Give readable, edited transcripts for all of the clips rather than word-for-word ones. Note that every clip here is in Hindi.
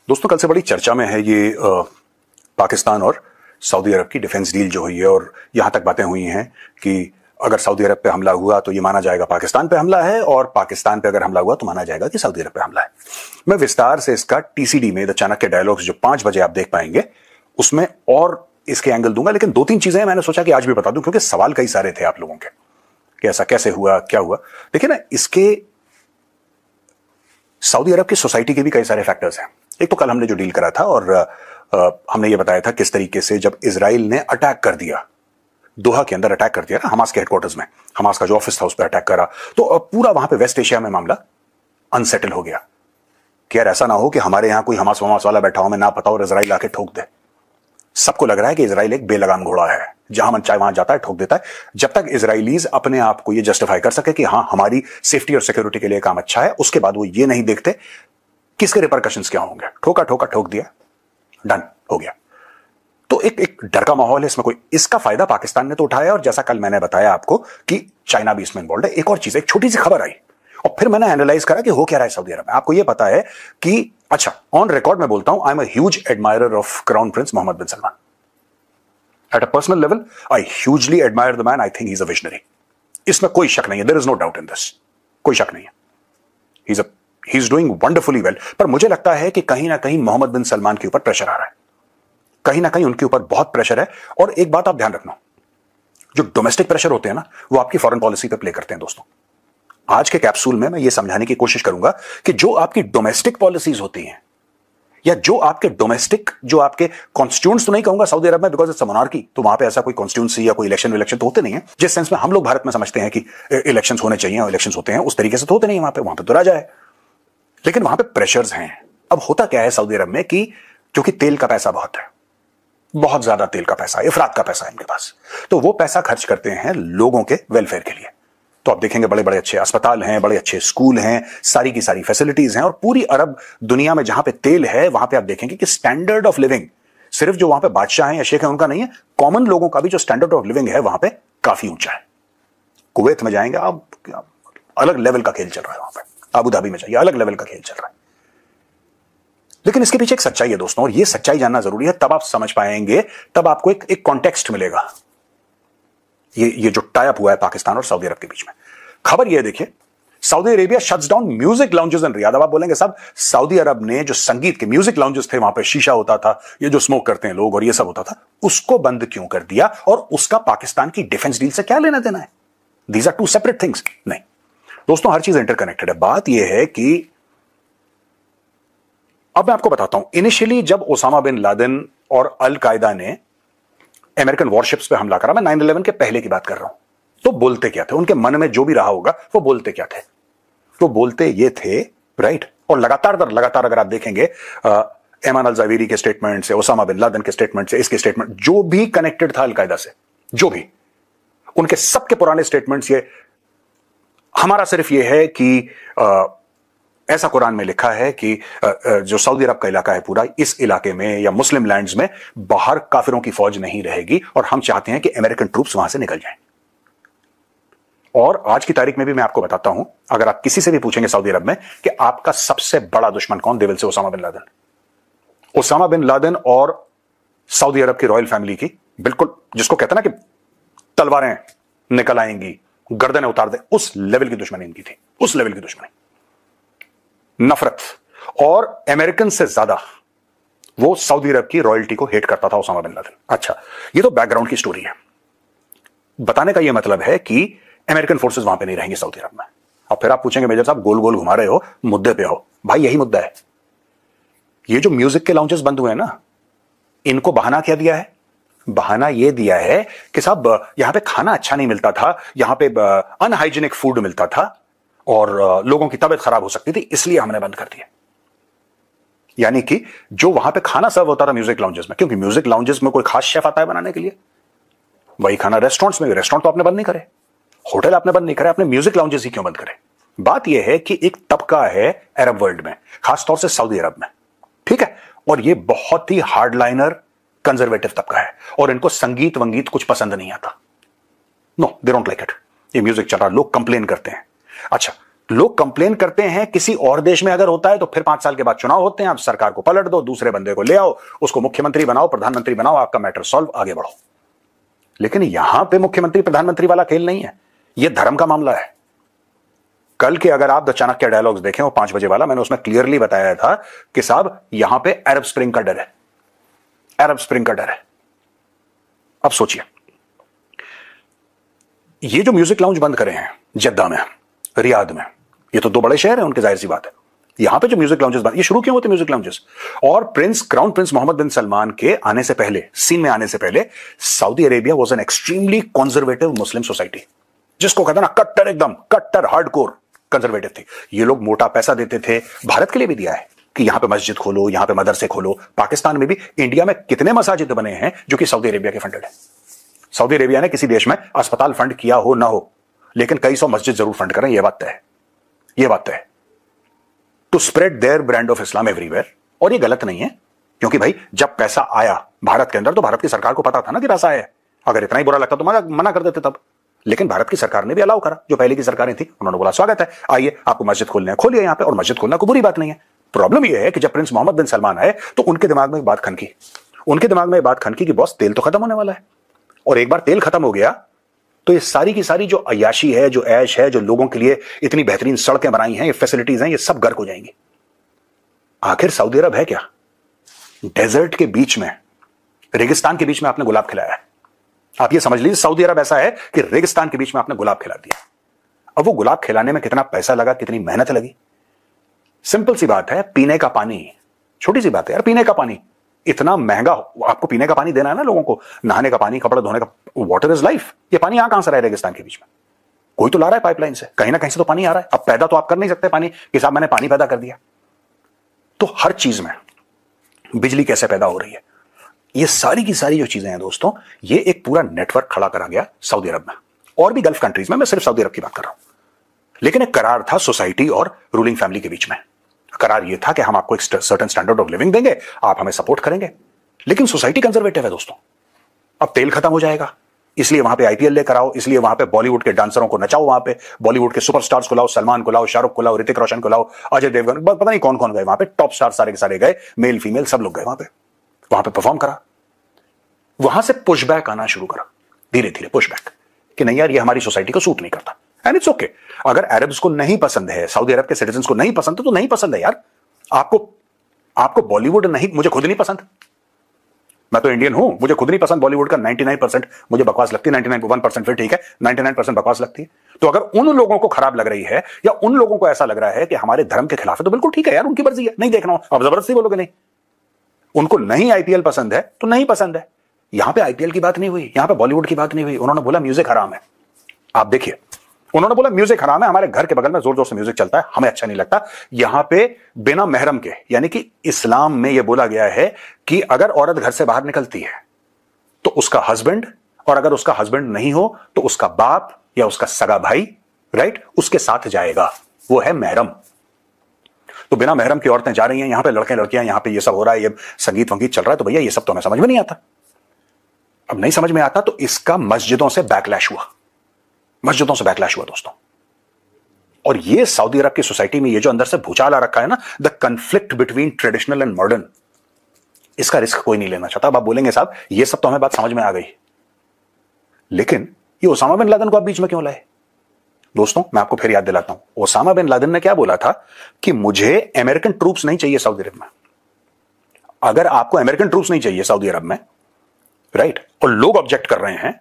दोस्तों, कल से बड़ी चर्चा में है ये पाकिस्तान और सऊदी अरब की डिफेंस डील जो हुई है, और यहां तक बातें हुई हैं कि अगर सऊदी अरब पे हमला हुआ तो ये माना जाएगा पाकिस्तान पे हमला है, और पाकिस्तान पे अगर हमला हुआ तो माना जाएगा कि सऊदी अरब पे हमला है। मैं विस्तार से इसका टीसीडी में द चाणक्य डायलॉग्स जो 5 बजे आप देख पाएंगे उसमें और इसके एंगल दूंगा, लेकिन 2-3 चीजें मैंने सोचा कि आज भी बता दूं, क्योंकि सवाल कई सारे थे आप लोगों के कि ऐसा कैसे हुआ, क्या हुआ। देखिए ना, इसके सऊदी अरब की सोसाइटी के भी कई सारे फैक्टर्स हैं। एक तो कल हमने जो डील करा था, और हमने ये बताया था किस तरीके से जब इजराइल ने अटैक कर दिया, दोहा के अंदर अटैक कर दिया ना, हमास के हेडक्वार्टर्स में, हमास का जो ऑफिस था उस पर अटैक करा, तो पूरा वहां पे वेस्ट एशिया में मामला अनसेटल हो गया कि यार ऐसा ना हो कि हमारे यहां कोई हमास वमास वाला बैठा हो, हमें ना पता और इजराइल आके ठोक दे। सबको लग रहा है कि इजराइल एक बेलगाम घोड़ा है, जहां मन चाहे वहां जाता है, ठोक देता है। जब तक इजराइलीज अपने आप को ये जस्टिफाई कर सके कि हाँ हमारी सेफ्टी और सिक्योरिटी के लिए काम अच्छा है, उसके बाद वो ये नहीं देखते किसके रिपरकशंस क्या होंगे। ठोका ठोका ठोक दिया, डन हो गया। तो एक डर का माहौल है इसमें। कोई इसका फायदा पाकिस्तान ने तो उठाया, और जैसा कल मैंने बताया आपको कि चाइना भी इसमें इन्वॉल्व है। एक और चीज, एक छोटी सी खबर आई और फिर मैंने एनालाइज करा कि हो क्या रहा है सऊदी अरब में। आपको यह पता है कि, अच्छा ऑन रिकॉर्ड मैं बोलता हूं, I am a huge admirer of Crown Prince Mohammed bin Salman. At a personal level I hugely admire the man. I think he is a visionary. इसमें कोई शक नहीं है, there is no doubt in this, कोई शक नहीं है। He is doing wonderfully well. पर मुझे लगता है कि कहीं ना कहीं मोहम्मद बिन सलमान के ऊपर प्रेशर आ रहा है, कहीं ना कहीं उनके ऊपर बहुत प्रेशर है। और एक बात आप ध्यान रखना, जो डोमेस्टिक प्रेशर होते हैं ना, वो आपकी फॉरेन पॉलिसी पे प्ले करते हैं। दोस्तों, आज के कैप्सूल में मैं ये समझाने की कोशिश करूंगा कि जो आपकी डोमेस्टिक पॉलिसीज होती हैं, या जो आपके डोमेस्टिक, जो आपके कॉन्स्टिट्यूएंट्स, तो नहीं कहूंगा सऊदी अरब में बिकॉज इट्स अ मोनार्की, तो वहां पे ऐसा कोई कॉन्स्टिट्यूंसी या कोई इलेक्शन तो होते नहीं है जिस सेंस में हम लोग भारत में समझते हैं कि इलेक्शंस होने चाहिए और इलेक्शंस होते हैं, उस तरीके से तो होते नहीं है वहां पे तो राजा है। लेकिन वहां पे प्रेशर्स हैं। अब होता क्या है सऊदी अरब में कि क्योंकि तेल का पैसा बहुत है, बहुत ज्यादा तेल का पैसा, इफरात का पैसा है इनके पास, तो वो पैसा खर्च करते हैं लोगों के वेलफेयर के लिए। तो आप देखेंगे बड़े बड़े अच्छे अस्पताल हैं, बड़े अच्छे स्कूल हैं, सारी की सारी फैसिलिटीज हैं, और पूरी अरब दुनिया में जहां पे तेल है वहां पे आप देखेंगे कि स्टैंडर्ड ऑफ लिविंग सिर्फ जो वहां पे बादशाह हैं या शेख हैं उनका नहीं है, कॉमन लोगों का भी जो स्टैंडर्ड ऑफ लिविंग है वहां पे काफी ऊंचा है। कुवैत में जाएंगे आप, अलग लेवल का खेल चल रहा है वहां पे। अबू धाबी में जाइए, अलग लेवल का खेल चल रहा है। लेकिन इसके पीछे एक सच्चाई है दोस्तों, और ये सच्चाई जानना जरूरी है, तब आप समझ पाएंगे, तब आपको एक कॉन्टेक्स्ट मिलेगा। ये जो टाई अप हुआ है पाकिस्तान और सऊदी अरब के बीच में। खबर ये देखिए, Saudi Arabia shuts down music lounges इन रियाद। अब आप बोलेंगे साहब, सऊदी अरब ने जो संगीत के म्यूजिक लाउंजेस थे, वहां पे शीशा होता था, ये जो स्मोक करते हैं लोग और ये सब होता था, उसको बंद क्यों कर दिया, और उसका पाकिस्तान की डिफेंस डील से क्या लेना देना है? These are two separate things. नहीं दोस्तों, हर चीज इंटरकनेक्टेड है। बात यह है कि अब मैं आपको बताता हूं, इनिशियली जब ओसामा बिन लादेन और अल कायदा ने अमेरिकन वॉरशिप्स पे हमला करा, मैं 9/11 के पहले की बात कर रहा हूं, तो बोलते क्या थे, उनके मन में जो भी रहा होगा वो बोलते क्या थे? वो बोलते ये थे, राइट। और लगातार अगर आप देखेंगे एमान अल ज़ावेरी के स्टेटमेंट से, ओसामा बिन लादेन के स्टेटमेंट से, इसके स्टेटमेंट, जो भी कनेक्टेड था अल कायदा से, जो भी, उनके सबके पुराने स्टेटमेंट्स ये, हमारा सिर्फ ये है कि ऐसा कुरान में लिखा है कि जो सऊदी अरब का इलाका है पूरा, इस इलाके में या मुस्लिम लैंड्स में बाहर काफिरों की फौज नहीं रहेगी, और हम चाहते हैं कि अमेरिकन ट्रूप्स वहां से निकल जाएं। और आज की तारीख में भी मैं आपको बताता हूं, अगर आप किसी से भी पूछेंगे सऊदी अरब में कि आपका सबसे बड़ा दुश्मन कौन, they will say Osama bin Laden. Osama bin Laden और सऊदी अरब की रॉयल फैमिली की, बिल्कुल जिसको कहते हैं ना कि तलवारें निकल आएंगी, गर्दनें उतार दे, उस लेवल की दुश्मनी इनकी थी, उस लेवल की दुश्मनी, नफरत। और अमेरिकन से ज्यादा वो सऊदी अरब की रॉयल्टी को हेट करता था ओसामा बिन लादेन। अच्छा, ये तो बैकग्राउंड की स्टोरी है। बताने का ये मतलब है कि अमेरिकन फोर्सेस वहां पे नहीं रहेंगे सऊदी अरब में। अब फिर आप पूछेंगे मेजर साहब गोल गोल घुमा रहे हो, मुद्दे पे हो। भाई यही मुद्दा है। ये जो म्यूजिक के लाउंजेस बंद हुए हैं ना, इनको बहाना क्या दिया है? बहाना ये दिया है कि साहब यहां पे खाना अच्छा नहीं मिलता था, यहां पे अनहाइजीनिक फूड मिलता था और लोगों की तबीयत खराब हो सकती थी, इसलिए हमने बंद कर दिया। यानी कि जो वहां पे खाना सर्व होता था म्यूजिक लाउंजेस में, क्योंकि म्यूजिक लाउंजेस में कोई खास शेफ आता है बनाने के लिए, वही खाना रेस्टोरेंट्स में, रेस्टोरेंट तो आपने बंद नहीं करे, होटल आपने बंद नहीं करे, आपने म्यूजिक लाउंजेस ही क्यों बंद करे? बात यह है कि एक तबका है अरब वर्ल्ड में, खासतौर से सऊदी अरब में, ठीक है, और ये बहुत ही हार्डलाइनर कंजर्वेटिव तबका है, और इनको संगीत वंगीत कुछ पसंद नहीं आता। No, they don't like it. ये म्यूजिक चल रहा, लोग कंप्लेन करते हैं। अच्छा, लोग कंप्लेन करते हैं किसी और देश में अगर होता है तो फिर 5 साल के बाद चुनाव होते हैं, आप सरकार को पलट दो, दूसरे बंदे को ले आओ, उसको मुख्यमंत्री बनाओ, प्रधानमंत्री बनाओ, आपका मैटर सॉल्व, आगे बढ़ो। लेकिन यहां पे मुख्यमंत्री प्रधानमंत्री वाला खेल नहीं है, यह धर्म का मामला है। कल के अगर आप द चाणक्य डायलॉग्स देखें, वो 5 बजे वाला, मैंने उसमें क्लियरली बताया था कि साहब यहां पे अरब स्प्रिंग का डर है, अरब स्प्रिंग का डर है। अब सोचिए, ये जो म्यूजिक लाउंज बंद करे हैं जद्दा में, रियाद में, ये तो 2 बड़े शहर हैं उनके, जाहिर सी बात है। यहां पे जो म्यूजिक लाउंजेस बंद, ये शुरू क्यों होते म्यूजिक लाउंजेस? और crown Prince Mohammed bin Salman के आने से पहले, सीन में आने से पहले, Saudi Arabia was an extremely conservative Muslim society, जिसको कहते ना कट्टर, एकदम कट्टर हार्डकोर कंजर्वेटिव थी। ये लोग मोटा पैसा देते थे, भारत के लिए भी दिया है कि यहां पे मस्जिद खोलो, यहां पे मदरसे खोलो। पाकिस्तान में भी, इंडिया में कितने मसाजिद बने हैं जो कि सऊदी अरेबिया के फंडेड है। सऊदी अरेबिया ने किसी देश में अस्पताल फंड किया हो ना हो, लेकिन कई 100 मस्जिद जरूर फंड करें, यह बात तय है, यह बात तय है, to spread their brand of Islam everywhere. और ये गलत नहीं है, क्योंकि भाई जब पैसा आया भारत के अंदर तो भारत की सरकार को पता था ना कि पैसा आया है। अगर इतना ही बुरा लगता तो मना कर देते तब। लेकिन भारत की सरकार ने भी अलाउ करा, जो पहले की सरकारें थी, उन्होंने बोला स्वागत है, आइए आपको मस्जिद खोलने हैं, खोलिए यहां पे, और मस्जिद खोलना कोई बुरी बात नहीं है। प्रॉब्लम यह है कि जब प्रिंस मोहम्मद बिन सलमान आए तो उनके दिमाग में एक बात खनकी, उनके दिमाग में एक बात खनकी कि बॉस तेल तो खत्म होने वाला है, और एक बार तेल खत्म हो गया तो ये सारी की सारी जो अय्याशी है, जो ऐश है, जो लोगों के लिए इतनी बेहतरीन सड़कें बनाई हैं, ये फैसिलिटीज हैं, ये सब गर्क हो जाएंगी। आखिर सऊदी अरब है क्या? डेजर्ट के बीच में, रेगिस्तान के बीच में आपने गुलाब खिलाया है। आप ये समझ लीजिए सऊदी अरब ऐसा है कि रेगिस्तान के बीच में आपने गुलाब खिला दिया। अब वो गुलाब खिलाने में कितना पैसा लगा, कितनी मेहनत लगी? सिंपल सी बात है, पीने का पानी, छोटी सी बात है यार, पीने का पानी इतना महंगा, आपको पीने का पानी देना है ना लोगों को, नहाने का पानी, कपड़े धोने का, वाटर इज लाइफ। ये पानी यहां कहां से रहा है रेगिस्तान के बीच में? कोई तो ला रहा है पाइपलाइन से, कहीं ना कहीं से तो पानी आ रहा है। अब पैदा तो आप कर नहीं सकते पानी कि साहब मैंने पानी पैदा कर दिया। तो हर चीज में बिजली कैसे पैदा हो रही है, ये सारी की सारी जो चीजें हैं दोस्तों, ये एक पूरा नेटवर्क खड़ा करा गया सऊदी अरब में, और भी गल्फ कंट्रीज में, मैं सिर्फ सऊदी अरब की बात कर रहा हूं। लेकिन एक करार था सोसाइटी और रूलिंग फैमिली के बीच में। करार यह था कि हम आपको एक सर्टेन स्टैंडर्ड ऑफ लिविंग देंगे, आप हमें सपोर्ट करेंगे। लेकिन सोसाइटी कंजर्वेटिव है दोस्तों। अब तेल खत्म हो जाएगा, इसलिए वहां पे आईपीएल लेकर आओ, इसलिए वहां पे बॉलीवुड के डांसरों को नचाओ, वहां पे बॉलीवुड के सुपरस्टार्स को लाओ, सलमान को लाओ, शाहरुख को लाओ, ऋतिक रोशन को लाओ, अजय देवगन, पता नहीं कौन कौन गए वहां पे, टॉप स्टार सारे के सारे गए, मेल फीमेल सब लोग गए वहां पे परफॉर्म करा। वहां से पुशबैक आना शुरू करा, धीरे धीरे पुशबैक, कि नहीं यार ये हमारी सोसाइटी को सूट नहीं करता। एंड इट्स ओके, अगर अरब्स को नहीं पसंद है, सऊदी अरब के सिटीजन को नहीं पसंद है तो नहीं पसंद है यार। आपको बॉलीवुड नहीं, मुझे खुद नहीं पसंद, मैं तो इंडियन हूं, मुझे खुद नहीं पसंद बॉलीवुड का 99% मुझे बकवास लगती है, 99.1% फिर ठीक है, 99% बकवास लगती है। तो अगर उन लोगों को खराब लग रही है, या उन लोगों को ऐसा लग रहा है कि हमारे धर्म के खिलाफ है, तो बिल्कुल ठीक है यार, उनकी मर्जी है, नहीं देखना हो, अब जबरदस्ती बोलोगे नहीं। उनको नहीं आईपीएल पसंद है तो नहीं पसंद है। यहां पे आईपीएल की बात नहीं हुई, यहां पे बॉलीवुड की बात नहीं हुई, उन्होंने बोला म्यूजिक हराम है। आप देखिए, उन्होंने बोला म्यूजिक हराम है, हमारे घर के बगल में जोर जोर से म्यूजिक चलता है, हमें अच्छा नहीं लगता। यहां पे बिना महरम के, यानी कि इस्लाम में यह बोला गया है कि अगर औरत घर से बाहर निकलती है तो उसका हस्बैंड, और अगर उसका हस्बैंड नहीं हो तो उसका बाप या उसका सगा भाई, राइट, उसके साथ जाएगा, वो है महरम। तो बिना महरम की औरतें जा रही हैं, यहां पे लड़के लड़कियां, यहां पे ये सब हो रहा है, ये संगीत वंगीत चल रहा है, तो भैया ये सब तो हमें समझ में नहीं आता। अब नहीं समझ में आता तो इसका मस्जिदों से बैकलैश हुआ, मस्जिदों से बैकलैश हुआ दोस्तों। और ये सऊदी अरब की सोसाइटी में ये जो अंदर से भूचाल आ रखा है ना, the conflict between traditional and modern, इसका रिस्क कोई नहीं लेना चाहता। अब आप बोलेंगे साहब ये सब तो हमें बात समझ में आ गई, लेकिन ये ओसामा बिन लादेन को आप बीच में क्यों लाए? दोस्तों मैं आपको फिर याद दिलाता हूं, ओसामा बिन लादेन ने क्या बोला था कि मुझे अमेरिकन ट्रूप्स नहीं चाहिए सऊदी अरब में। अगर आपको अमेरिकन ट्रूप्स नहीं चाहिए सऊदी अरब में, राइट, और लोग ऑब्जेक्ट कर रहे हैं,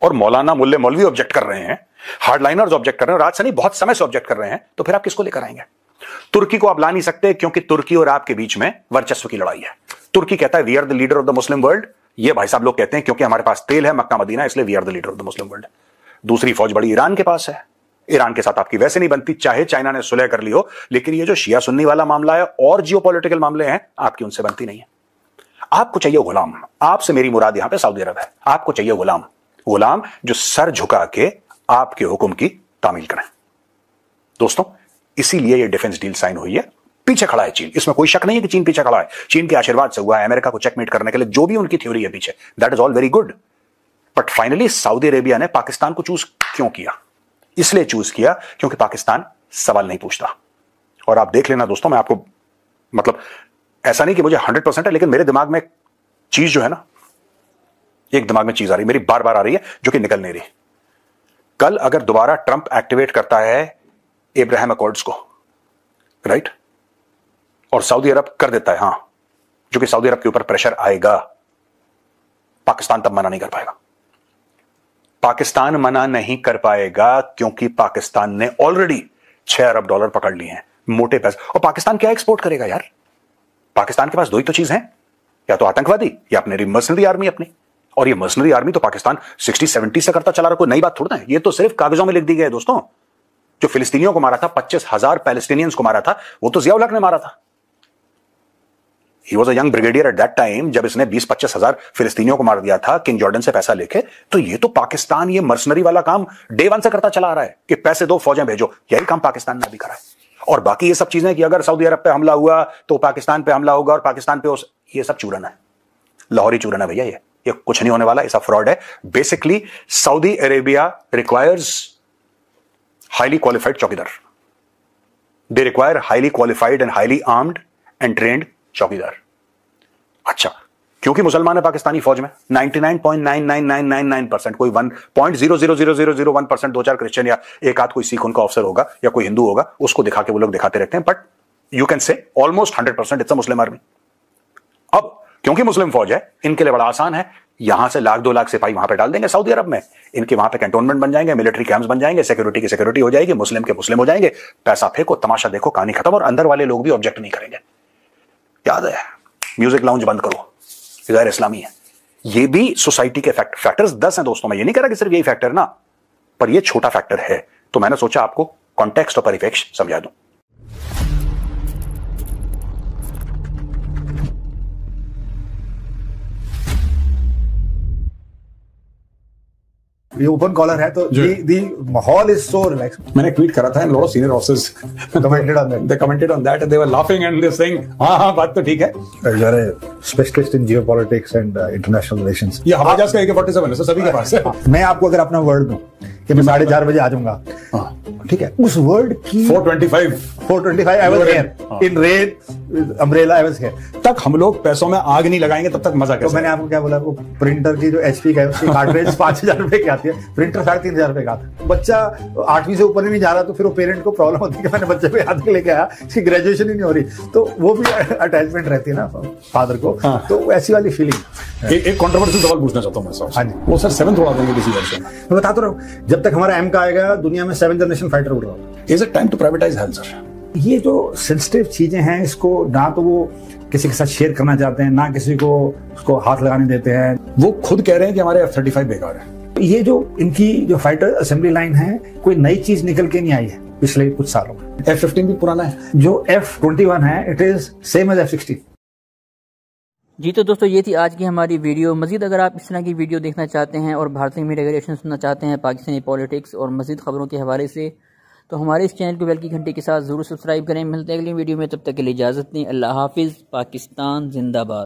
और मौलाना मुल्ले मौलवी ऑब्जेक्ट कर रहे हैं, हार्डलाइनर्स ऑब्जेक्ट कर रहे हैं, और आज से नहीं बहुत समय से ऑब्जेक्ट कर रहे हैं, तो फिर आप किसको लेकर आएंगे? तुर्की को आप ला नहीं सकते, क्योंकि तुर्की और आपके बीच में वर्चस्व की लड़ाई है। तुर्की कहता है we are the leader of the Muslim world, ये भाई साहब लोग कहते हैं क्योंकि हमारे पास तेल है, मक्का मदीना, इसलिए we are the leader of the Muslim world. दूसरी फौज बड़ी ईरान के पास है, ईरान के साथ आपकी वैसे नहीं बनती, चाहे चाइना ने सुलह कर ली हो, लेकिन ये जो शिया सुन्नी वाला मामला है और जियोपॉलिटिकल मामले हैं, आपकी उनसे बनती नहीं है। आपको चाहिए गुलाम, आपसे मेरी मुराद यहां पे सऊदी अरब है। आपको चाहिए गुलाम, गुलाम जो सर झुका के आपके हुक्म की तामील करें। दोस्तों इसीलिए ये डिफेंस डील साइन हुई है। पीछे खड़ा है चीन, इसमें कोई शक नहीं है कि चीन पीछे खड़ा है, चीन के आशीर्वाद से हुआ है, अमेरिका को चेकमेट करने के लिए जो भी उनकी थ्योरी है पीछे, that is all very good. But finally Saudi Arabia ने पाकिस्तान को चूज क्यों किया? इसलिए चूज किया क्योंकि पाकिस्तान सवाल नहीं पूछता। और आप देख लेना दोस्तों, मैं आपको मतलब ऐसा नहीं कि मुझे 100% है, लेकिन मेरे दिमाग में चीज जो है ना, एक दिमाग में चीज आ रही, मेरी बार बार आ रही है, जो कि निकल नहीं रही। कल अगर दोबारा ट्रंप एक्टिवेट करता है अब्राहम अकॉर्ड्स को, राइट, और सऊदी अरब कर देता है, हां, जो कि सऊदी अरब के ऊपर प्रेशर आएगा, पाकिस्तान तब मना नहीं कर पाएगा। पाकिस्तान मना नहीं कर पाएगा क्योंकि पाकिस्तान ने ऑलरेडी $6 अरब पकड़ लिए हैं, मोटे पैसे। और पाकिस्तान क्या एक्सपोर्ट करेगा यार? पाकिस्तान के पास दो ही तो चीज हैं, या तो आतंकवादी या अपने मर्सनरी आर्मी अपनी। और ये मर्सनरी आर्मी तो पाकिस्तान 60-70 से करता चला रहा, कोई नई बात थोड़ा है। ये तो सिर्फ कागजों में लिख दी गई है दोस्तों। जो फिलिस्तीनियों को मारा था, 25,000 पैलेस्टीनियंस को मारा था, वो तो जिया उल हक ने मारा था। He was a young brigadier at that time, जब इसने 20-25 हजार फिलिस्तीनियों को मार दिया था किंग जॉर्डन से पैसा लेके। तो ये तो पाकिस्तान ये मर्सनरी वाला काम डे 1 से करता चला आ रहा है कि पैसे दो, फौजें भेजो। यही काम पाकिस्तान ने भी करा है। और बाकी ये सब चीजें कि अगर सऊदी अरब पे हमला हुआ तो पाकिस्तान पे हमला होगा, और पाकिस्तान पे ये सब चूरन है, लाहौरी चूरन है भैया। ये कुछ नहीं होने वाला, ऐसा फ्रॉड है। Basically Saudi Arabia requires highly qualified चौकीदार। They require highly qualified and highly armed and trained चौकीदार। अच्छा, क्योंकि मुसलमान है पाकिस्तानी फौज में 99.99999%, कोई 1.0000001%, 2-4 क्रिश्चियन या एक आध कोई सिख उनका ऑफिसर होगा या कोई हिंदू होगा, उसको दिखा के वो लोग दिखाते रहते हैं। But you can say almost 100% it's a Muslim army. अब क्योंकि मुस्लिम फौज है, इनके लिए बड़ा आसान है, यहां से 1-2 लाख सिपाही वहां पे डाल देंगे सऊदी अरब में, इनके वहां पे कैंटोनमेंट बन जाएंगे, मिलिट्री कैंप्स बन जाएंगे, सिक्योरिटी की सिक्योरिटी हो जाएगी, मुस्लिम के मुस्लिम हो जाएंगे, पैसा फेंको, तमाशा देखो, कहानी खत्म। और अंदर वाले लोग भी ऑब्जेक्ट नहीं करेंगे। याद है, म्यूजिक लाउंज बंद करो, गैर इस्लामी है। ये भी सोसाइटी के फैक्टर्स 10 हैं दोस्तों। मैं ये नहीं कह रहा कि सिर्फ यही फैक्टर ना, पर ये छोटा फैक्टर है। तो मैंने सोचा आपको कॉन्टेक्स्ट और परिप्रेक्ष्य समझा दूं। ये ओपन कॉलर है तो दी माहौल इज सो रिलैक्स। मैंने ट्वीट करा था, lot of senior officers commented on that and they were laughing and they saying हां बात तो ठीक है। You are a specialist in geopolitics and international relations. ये हवाई जहाज का AK-47 है सभी के पास है। मैं आपको अगर अपना वर्ड दूं कि मैं 4:30 बजे आ जाऊंगा, ठीक है, उस वर्ड की 425 I was here in rain umbrella, I was here. तक हम लोग पैसों में आग नहीं लगाएंगे तब तक मजा कैसे। तो मैंने आपको क्या बोला, वो प्रिंटर की जो HP का है उसकी कार्ट्रिज 5,000 रुपए की आती है, प्रिंटर 3,500 रुपए का आता है। बच्चा 8वीं से ऊपर नहीं जा रहा तो फिर वो पेरेंट को प्रॉब्लम होती है कि मैंने बच्चे को याद लेके आया, इसकी ग्रेजुएशन ही नहीं हो रही, तो वो भी अटैचमेंट रहती है ना फादर को। तो ऐसी वाली फीलिंग। एक कंट्रोवर्शियल सवाल पूछना चाहता हूं मैं सर। हाँ जी, वो सर 7th उड़ा देंगे किसी वर्ष में। मैं बता तो रहा हूं, जब तक हमारा M का आएगा दुनिया में 7th जनरेशन फाइटर उड़ रहा होगा। Is it time to privatise health sir? ये जो सेंसिटिव चीजें हैं, इसको ना तो वो किसी के साथ शेयर करना चाहते हैं, ना किसी को उसको हाथ लगाने देते हैं। वो खुद कह रहे हैं कि हमारे F-35 बेकार है। ये जो इनकी जो फाइटर असेंबली लाइन है, कोई नई चीज निकल के नहीं आई है पिछले कुछ सालों में। F-15 भी पुराना है। जो F-21 है, it is same as F-16। जी तो दोस्तों, ये थी आज की हमारी वीडियो। मजीद अगर आप इस तरह की वीडियो देखना चाहते हैं और भारतीय मीडिया रिलेशन सुनना चाहते हैं पाकिस्तानी पॉलिटिक्स और मजीद खबरों के हवाले से, तो हमारे इस चैनल को बेल की घंटी के साथ ज़रूर सब्सक्राइब करें। मिलते हैं अगली वीडियो में, तब तक के लिए इजाज़त दें। अल्लाह हाफिज़। पाकिस्तान जिंदाबाद।